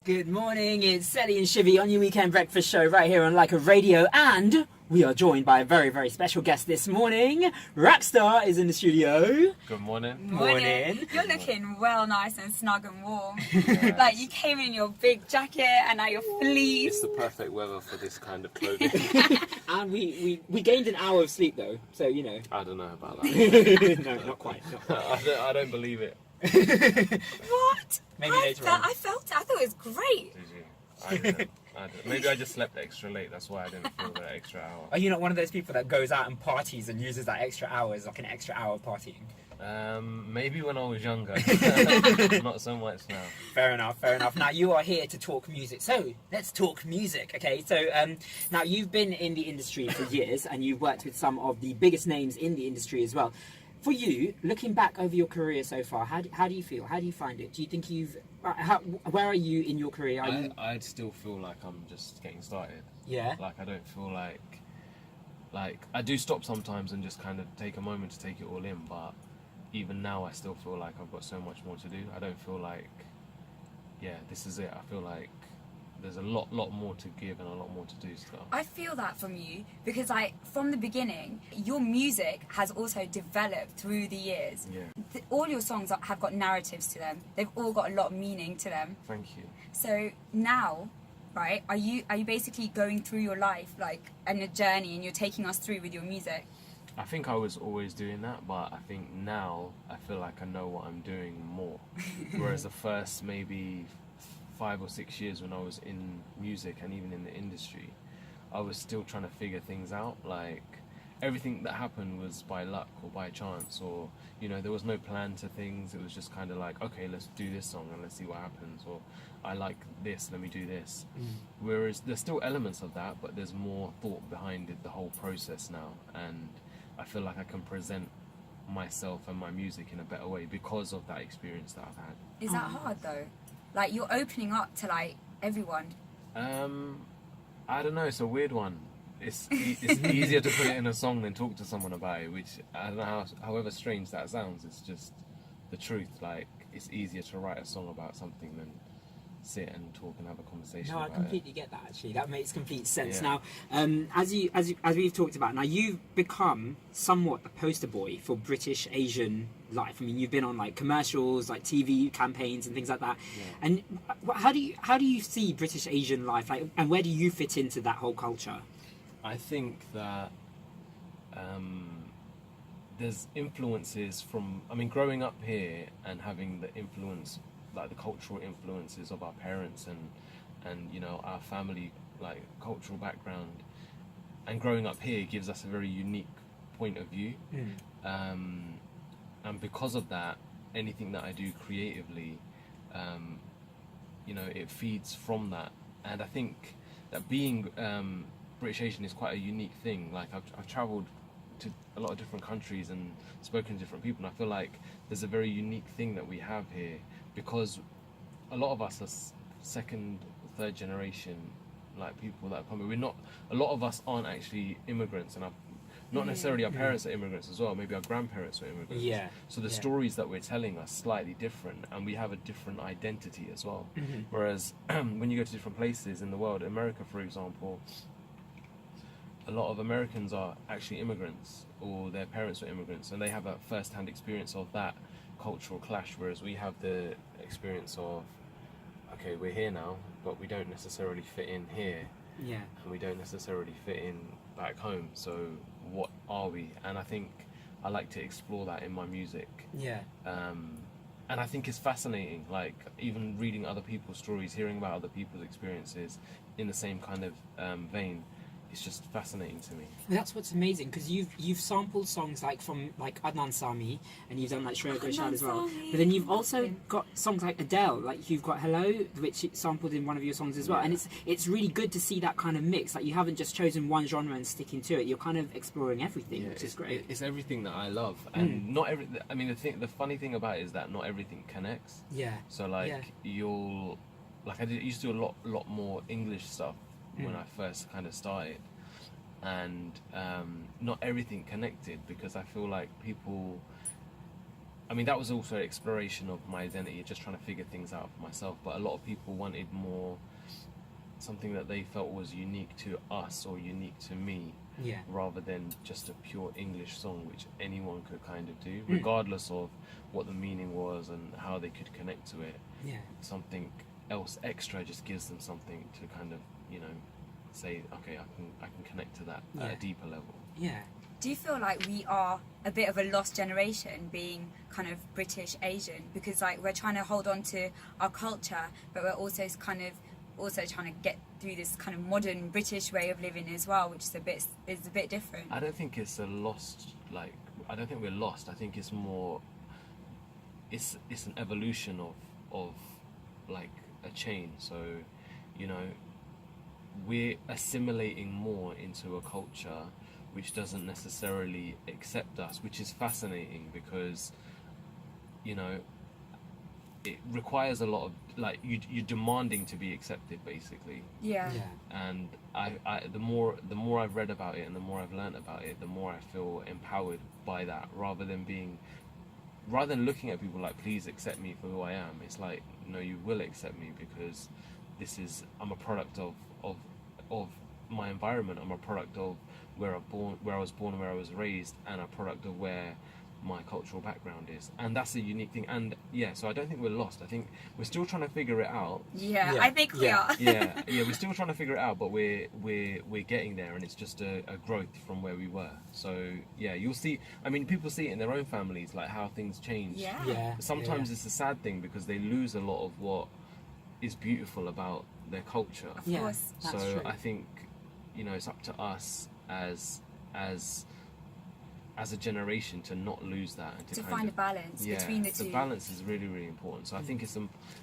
Good morning, it's Seli and Shivi on your Weekend Breakfast Show right here on Lyca Radio, and we are joined by a very, very special guest this morning. Raxstar is in the studio. Good morning. Morning. You're looking well nice and snug and warm. Like you came in your big jacket and now you're fleece. It's the perfect weather for this kind of clothing. And we gained an hour of sleep though, so you know. I don't know about that. No, not quite. I don't believe it. What? Maybe later on. I felt it. I thought it was great. Did you? I didn't. Maybe I just slept extra late. That's why I didn't feel that extra hour. Are you not one of those people that goes out and parties and uses that extra hour as like an extra hour of partying? Maybe when I was younger. Not so much now. Fair enough, fair enough. Now you are here to talk music, so let's talk music, okay? So now you've been in the industry for years and you've worked with some of the biggest names in the industry as well. For you, looking back over your career so far, how do you feel? How do you find it? Do you think you've... where are you in your career? I'd still feel like I'm just getting started. Yeah? Like I don't feel like I do stop sometimes and just kind of take a moment to take it all in, but even now I still feel like I've got so much more to do. I don't feel like, yeah, this is it. I feel like there's a lot more to give and a lot more to do still. I feel that from you because from the beginning, your music has also developed through the years. Yeah. All your songs have got narratives to them. They've all got a lot of meaning to them. Thank you. So now, right, are you basically going through your life like in a journey and you're taking us through with your music? I think I was always doing that, but I think now I feel like I know what I'm doing more. Whereas the first maybe 5 or 6 years when I was in music and even in the industry, I was still trying to figure things out. Like everything that happened was by luck or by chance, or you know, there was no plan to things. It was just kind of like, okay, let's do this song and let's see what happens, or I like this, let me do this. Whereas there's still elements of that, but there's more thought behind it, the whole process now, and I feel like I can present myself and my music in a better way because of that experience that I've had. Is that hard though? Like you're opening up to like everyone. I don't know. It's a weird one. It's easier to put it in a song than talk to someone about it. Which I don't know. However strange that sounds, it's just the truth. Like it's easier to write a song about something than sit and talk and have a conversation. No, I about completely get that. Actually, that makes complete sense. Yeah. Now, as we've talked about, now you've become somewhat a poster boy for British Asian life. I mean, you've been on like commercials, like TV campaigns and things like that. Yeah. And how do you see British Asian life, like, and where do you fit into that whole culture? I think that there's influences from. I mean, growing up here and having the influence, like the cultural influences of our parents and you know, our family, like cultural background, and growing up here gives us a very unique point of view. And because of that, anything that I do creatively, you know, it feeds from that. And I think that being British Asian is quite a unique thing. Like I've travelled to a lot of different countries and spoken to different people, and I feel like there's a very unique thing that we have here, because a lot of us are second, third generation, like people that come. We're not. A lot of us aren't actually immigrants, and not necessarily our parents are immigrants as well. Maybe our grandparents were immigrants. Yeah. So the stories that we're telling are slightly different, and we have a different identity as well. Whereas when you go to different places in the world, America, for example, a lot of Americans are actually immigrants, or their parents were immigrants, and they have a first-hand experience of that cultural clash, whereas we have the experience of, okay, we're here now, but we don't necessarily fit in here, and we don't necessarily fit in back home, so what are we? And I think I like to explore that in my music. And I think it's fascinating, like even reading other people's stories, hearing about other people's experiences in the same kind of vein. It's just fascinating to me. That's what's amazing, because you've sampled songs like from like Adnan Sami, and you've done like Shreya Ghoshal as well. But then you've also got songs like Adele, like you've got Hello, which you sampled in one of your songs as well. And it's really good to see that kind of mix. Like you haven't just chosen one genre and sticking to it. You're kind of exploring everything, which is great. It's everything that I love, and not every. I mean, the funny thing about it is that not everything connects. So like you'll, like I used to do a lot more English stuff when I first kind of started, and not everything connected, because I feel like people I mean, that was also an exploration of my identity, just trying to figure things out for myself. But a lot of people wanted more, something that they felt was unique to us or unique to me, rather than just a pure English song, which anyone could kind of do, regardless of what the meaning was and how they could connect to it. Something else extra just gives them something to kind of, you know, say, okay, I can connect to that at a deeper level. Do you feel like we are a bit of a lost generation, being kind of British Asian, because like we're trying to hold on to our culture, but we're also kind of also trying to get through this kind of modern British way of living as well, which is a bit different? I don't think it's a lost, like, I don't think we're lost. I think it's more, it's an evolution of like a chain. So, you know, we're assimilating more into a culture which doesn't necessarily accept us, which is fascinating because, you know, it requires a lot of, like, you're demanding to be accepted, basically. And I the more I've read about it and the more I've learnt about it, the more I feel empowered by that, rather than looking at people like, please accept me for who I am. It's like, no, you will accept me because I'm a product of my environment. I'm a product of where I was born, where I was raised, and a product of where my cultural background is. And that's a unique thing. And so I don't think we're lost. I think we're still trying to figure it out. I think we are. We're still trying to figure it out, but we're getting there, and it's just a growth from where we were. So you'll see, I mean, people see it in their own families, like how things change. Sometimes it's a sad thing because they lose a lot of what is beautiful about their culture. Of course. So That's true. I think, you know, it's up to us as a generation to not lose that and to find a balance between the two. The balance is really, really important. So I think it's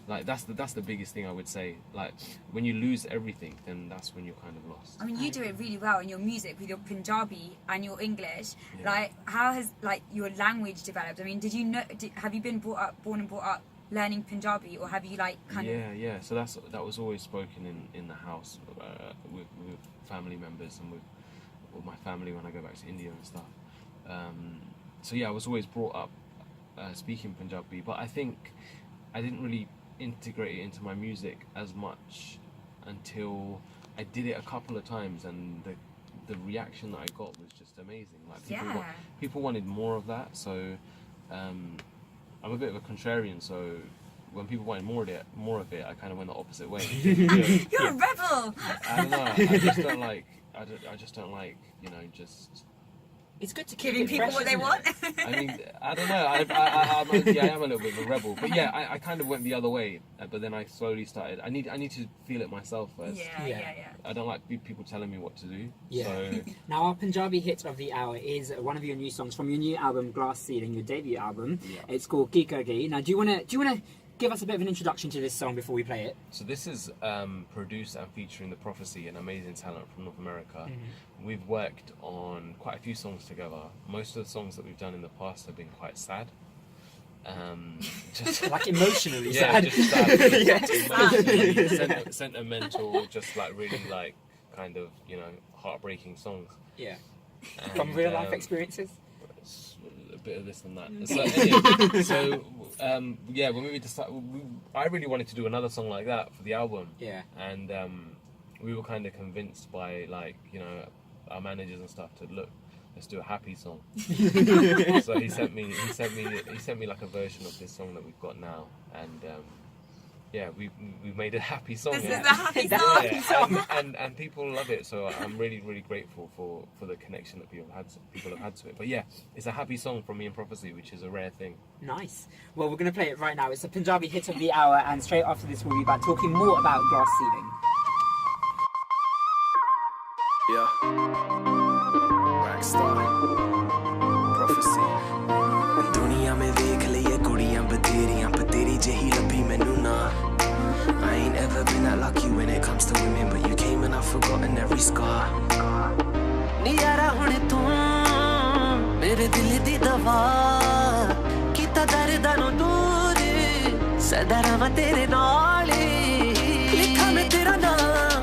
like that's the biggest thing I would say. Like, when you lose everything, then that's when you're kind of lost. I mean, you do it really well in your music with your Punjabi and your English. Like, how has like your language developed? I mean, have you been born and brought up learning Punjabi, or have you like kind of? So that was always spoken in the house with family members and with my family when I go back to India and stuff. I was always brought up speaking Punjabi, but I think I didn't really integrate it into my music as much until I did it a couple of times, and the reaction that I got was just amazing. Like, people wanted more of that. So I'm a bit of a contrarian, so when people wanted more of it, I kind of went the opposite way. You're a rebel. I don't know. I just don't like, you know, just. It's good to keep giving people what they want. I mean, I don't know. I am a little bit of a rebel, but I kind of went the other way. But then I slowly started. I need to feel it myself first. I don't like people telling me what to do. So. Now, our Punjabi hit of the hour is one of your new songs from your new album, Glass Ceiling, your debut album. It's called Keikogi. Now, do you wanna give us a bit of an introduction to this song before we play it? So this is produced and featuring The Prophecy, an amazing talent from North America. We've worked on quite a few songs together. Most of the songs that we've done in the past have been quite sad. Just like emotionally sad. Just sad. Emotionally, sentimental, just like really like kind of, you know, heartbreaking songs. From real life experiences? A bit of this and that. So anyway, when we decided, I really wanted to do another song like that for the album. And we were kind of convinced by, like, you know, our managers and stuff to look, let's do a happy song. So he sent me like a version of this song that we've got now, and we made a happy song. This is a happy song. And people love it. So I'm really, really grateful for the connection that people have had to it. But it's a happy song from me and Prophecy, which is a rare thing. Nice. Well, we're going to play it right now. It's a Punjabi hit of the hour, and straight after this we'll be back talking more about Glass Ceiling. Raxstar, Prophecy. दुनिया में देख लिए कुड़ियां बतेरियां पर तेरी जही लभी मैनू ना. I ain't ever been that lucky when it comes to women, but you came and I've forgotten every scar. नियारा हुणे तू मेरे दिल दी दवा कीता दर्दां दूर सदा रवां तेरे नाल लिखा मैं तेरा नाम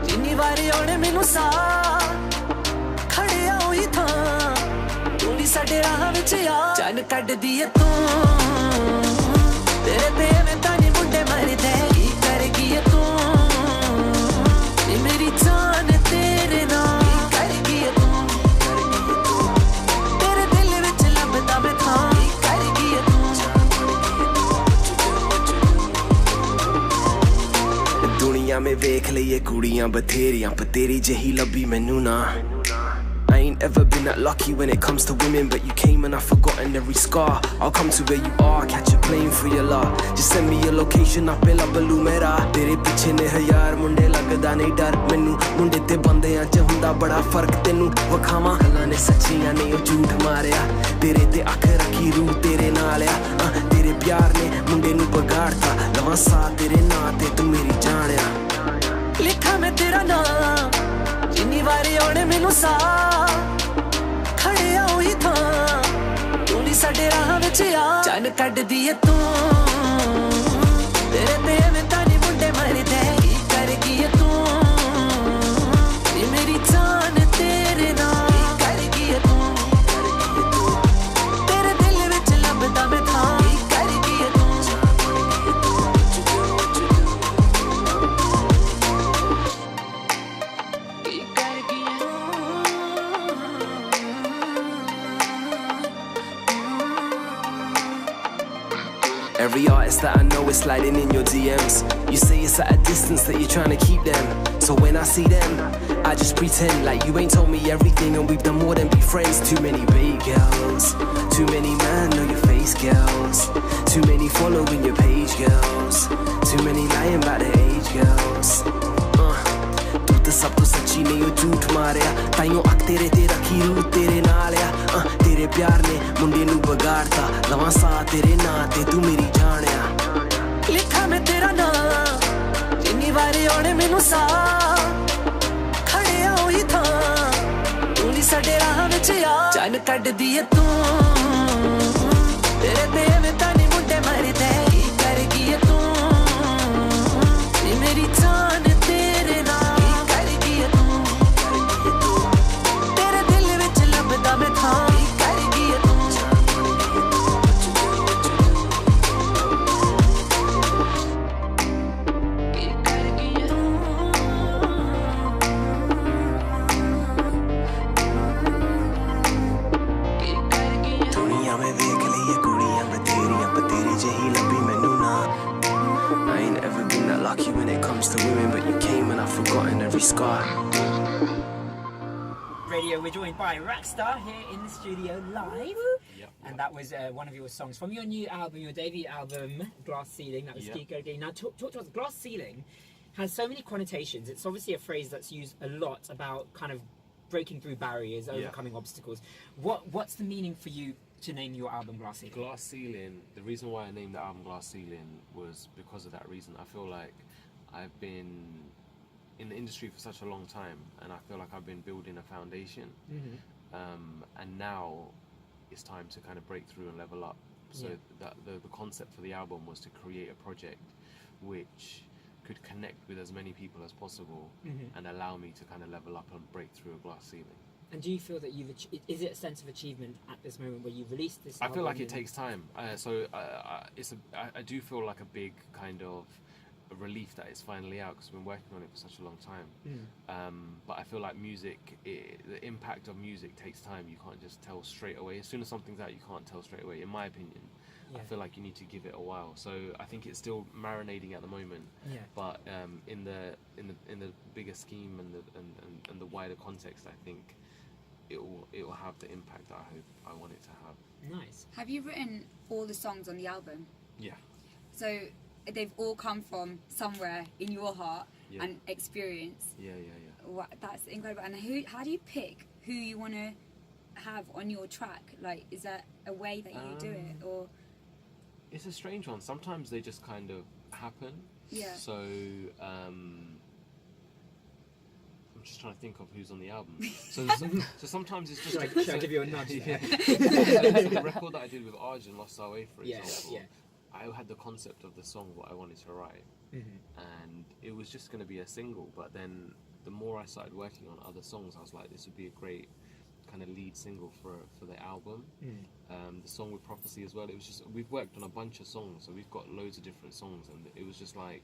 जिन्नी वारी आउणे मैनू सा खड़े होई था तू भी साडे राह विच आ चन कट दिए तू तेरे पे मैं तानी मुंडे मर दे की करगी तू मेरी जान तेरे नाल करगी तू तेरे दिल विच लभदा मैं था करगी तू दुनिया में वेख लईए कुड़ियां बथेरियां पर तेरी जही लभी मैनू ना I ain't ever been that lucky when it comes to women, but you came and I've forgotten every scar. I'll come to where you are, catch a plane for your love. Just send me your location, I'll pay la baloo mera. Tere piche ne hayar munde lagda nahi dar mainu. Munde te bandeyan ch hunda bada fark tenu. Wakhawa galan ne sachiyan ne oh jhoot marya. Tere te akh rakhi rooh tere naal ya. Tere pyar ne munde nu bagaadta. Lawa sa tere naa te tu meri jaan ya. Likha main tera naam जिन्नी वारी आने मैनू सा खड़े आओ ही था तू नहीं साडे राह विच आ चन कट दिए तू तेरे पे मैं तानी मुंडे मर दे की करगी तू ये मेरी जान तेरे नाल करगी तू तेरे दिल विच लभदा मैं था करगी तू Every artist that I know is sliding in your DMs. You say it's at a distance that you're trying to keep them. So when I see them, I just pretend like you ain't told me everything and we've done more than be friends. Too many babe girls, too many man know your face girls, too many following your page girls, too many lying about their age girls. तू तो सब तो सच्ची नहीं हो झूठ मारिया ताइयों अख तेरे ते रखी रूह तेरे नाल या तेरे प्यार ने मुंडे नू बगाड़ता लवां सा तेरे नां ते तू मेरी जान या लिखा मैं तेरा नाम जिन्नी वारी आने मैनू सा खड़े आओ ही था तू नहीं साडे राह विच आ चन कट दिए तू तेरे पे मैं तानी मुंडे मर दे की करगी तू ये मेरी जान तेरे नाल मैं था करगी तू दुनिया में देख लिए कुड़ियां बतेरियां पर तेरी जही लभी मैनू ना I ain't ever been that lucky when it comes to women, but you came and I've forgotten every scar. Radio, we're joined by Raxstar here in the studio live. And that was one of your songs from your new album, your debut album, Glass Ceiling. That was Keikogi. Now, talk to us. Glass Ceiling has so many connotations. It's obviously a phrase that's used a lot about kind of breaking through barriers, overcoming obstacles. What's the meaning for you to name your album Glass Ceiling? Glass Ceiling, the reason why I named the album Glass Ceiling was because of that reason. I feel like I've been in the industry for such a long time, and I feel like I've been building a foundation, and now it's time to kind of break through and level up. So that the concept for the album was to create a project which could connect with as many people as possible and allow me to kind of level up and break through a glass ceiling. And do you feel that is it a sense of achievement at this moment where you've released this album? I feel like it takes time. I do feel like a big kind of a relief that it's finally out, because I've been working on it for such a long time. But I feel like music, the impact of music takes time. You can't just tell straight away. As soon as something's out, you can't tell straight away, in my opinion. I feel like you need to give it a while. So I think it's still marinating at the moment. But in the bigger scheme and the wider context, I think it will have the impact that I hope I want it to have. Nice. Have you written all the songs on the album? Yeah. So they've all come from somewhere in your heart and experience. Wow, that's incredible. And how do you pick who you want to have on your track? Like, is there a way that you do it, or? It's a strange one. Sometimes they just kind of happen. Yeah. So I'm just trying to think of who's on the album. So sometimes it's just. Should I give you a nudge? The record that I did with Arjun, Lost Our Way, for example. I had the concept of the song, what I wanted to write, and it was just going to be a single. But then, the more I started working on other songs, I was like, this would be a great kind of lead single for the album. The song with Prophecy as well. It was just, we've worked on a bunch of songs, so we've got loads of different songs, and it was just like,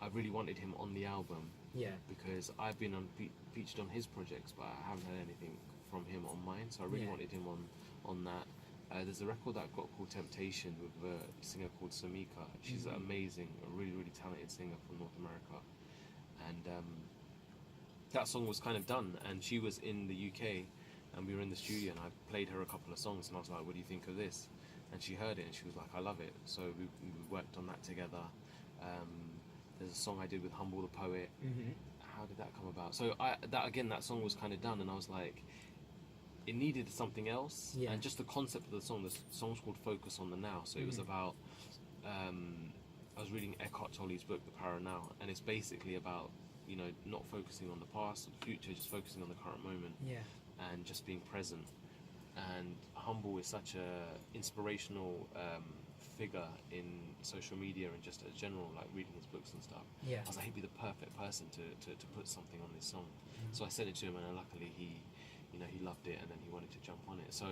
I really wanted him on the album. Yeah. Because I've been featured on his projects, but I haven't had anything from him on mine, so I really wanted him on that. There's a record that I've got called Temptation with a singer called Samika. She's amazing, a really, really talented singer from North America. And that song was kind of done, and she was in the UK, and we were in the studio, and I played her a couple of songs, and I was like, what do you think of this? And she heard it, and she was like, I love it. So we worked on that together. There's a song I did with Humble the Poet. How did that come about? So that song was kind of done, and I was like, it needed something else. And just the concept of the song's called Focus on the Now. So it was about, I was reading Eckhart Tolle's book, The Power of Now, and it's basically about, you know, not focusing on the past or the future, just focusing on the current moment, and just being present. And Humble is such a inspirational figure in social media and just as general, like reading his books and stuff. I was like, he'd be the perfect person to put something on this song. So I sent it to him, and luckily he loved it, and then he wanted to jump on it. So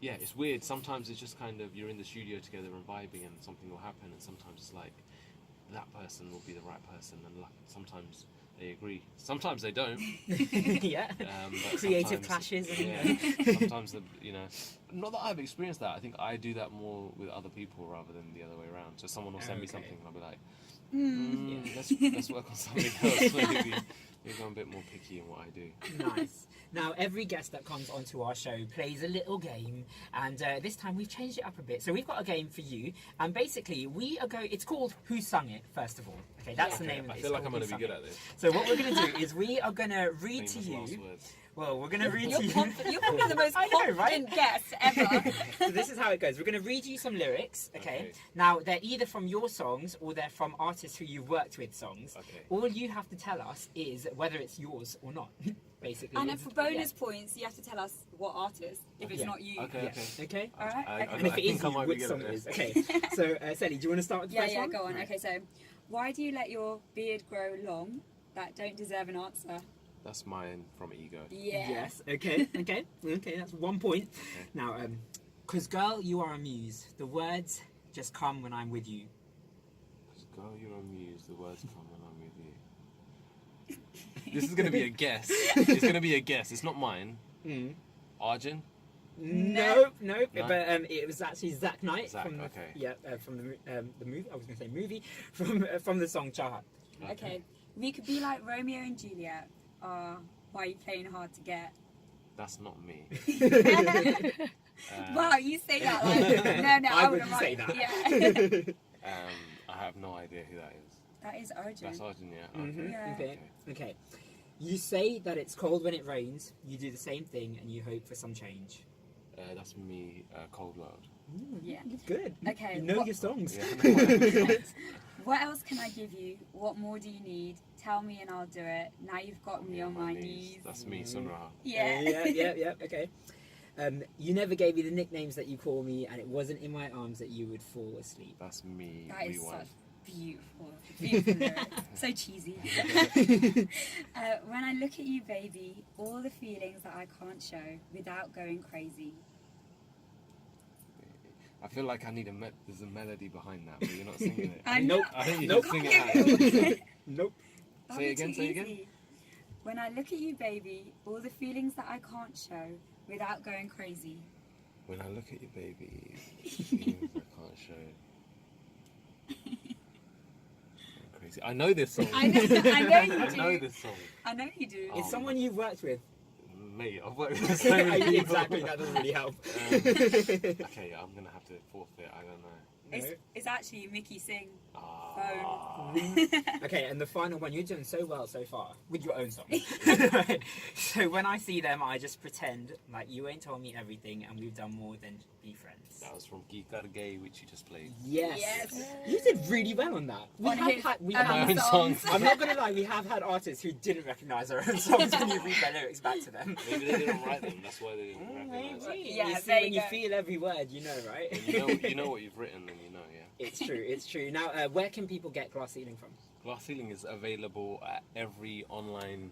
yeah, it's weird. Sometimes it's just kind of, you're in the studio together and vibing, and something will happen, and sometimes it's like that person will be the right person, and sometimes they agree, sometimes they don't. But creative clashes. Sometimes not that I've experienced that. I think I do that more with other people rather than the other way around. So someone will send me something, and I'll be like, let's work on something else. Maybe I'm a bit more picky in what I do. Nice. Now, every guest that comes onto our show plays a little game, and this time we've changed it up a bit. So we've got a game for you, and basically it's called Who Sung It, first of all. Okay, that's the name of it. I feel like I'm going to be good at this. So what we're going to do is we are going to read to you. Well, we're going to read to you. You're probably the most confident guest ever. So this is how it goes. We're going to read you some lyrics, okay? Now, they're either from your songs or they're from artists who you've worked with songs. All you have to tell us is whether it's yours or not, basically. And then for bonus points, you have to tell us what artist, if it's not you. Okay? All right? And if it is you, which song it is. Okay. So, Seli, do you want to start with the first one? Yeah, go on. Okay, so, why do you let your beard grow long? That don't deserve an answer. That's mine from Ego. Yeah. Yes. Okay. That's 1 point. Okay. Now, cause girl, you are a muse. The words just come when I'm with you. Cause girl, you're a muse. The words come when I'm with you. This is gonna be a guess. It's gonna be a guess. It's not mine. Arjun? Nope. But it was actually Zach Knight. Zach, from the movie. I was gonna say movie from the song Chahat. Okay. We could be like Romeo and Juliet. Why are you playing hard to get? That's not me. Wow, you say that like no, I wouldn't say that. Yeah. I have no idea who that is. That is Arjun. That's Arjun, yeah. Okay. You say that it's cold when it rains. You do the same thing, and you hope for some change. That's me, Cold World. Yeah. Good. Okay. You know your songs. Yeah. What else can I give you? What more do you need? Tell me and I'll do it. Now you've got me on my knees. That's me, Sunra. Yeah. Okay. You never gave me the nicknames that you call me, and it wasn't in my arms that you would fall asleep. That's me. That is such beautiful lyrics. So cheesy. When I look at you, baby, all the feelings that I can't show without going crazy. I feel like I need there's a melody behind that, but you're not singing it. Nope. I think you should sing it out. Nope. Say it again. When I look at you, baby, all the feelings that I can't show without going crazy. When I look at you, baby, feelings I can't show. I'm crazy. I know this song. I know you do. I know this song. I know you do. It's someone you've worked with. Mate, I've worked with so many people. Exactly, that doesn't really help. Okay, I'm going to have to forfeit, I don't know. It's actually Mickey Singh. Okay, and the final one, you're doing so well so far with your own song. So when I see them, I just pretend like you ain't told me everything, and we've done more than be friends. That was from Keikogi, which you just played. Yes. You did really well on that. We have my own songs. I'm not gonna lie, we have had artists who didn't recognise their own songs when you read their lyrics back to them. Maybe they didn't write them. That's why they didn't recognise it. Yeah, you see, when you feel every word, you know, right? You know what you've written, then you know, yeah. It's true. Now, where can people get Glass Ceiling from? Glass Ceiling is available at every online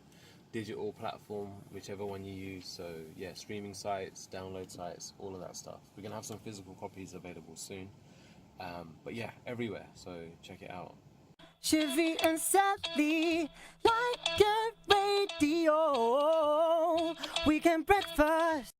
digital platform, whichever one you use. So yeah, streaming sites, download sites, all of that stuff. We're gonna have some physical copies available soon. But yeah, everywhere. So check it out. Shivi and Seli, like a radio. Weekend breakfast.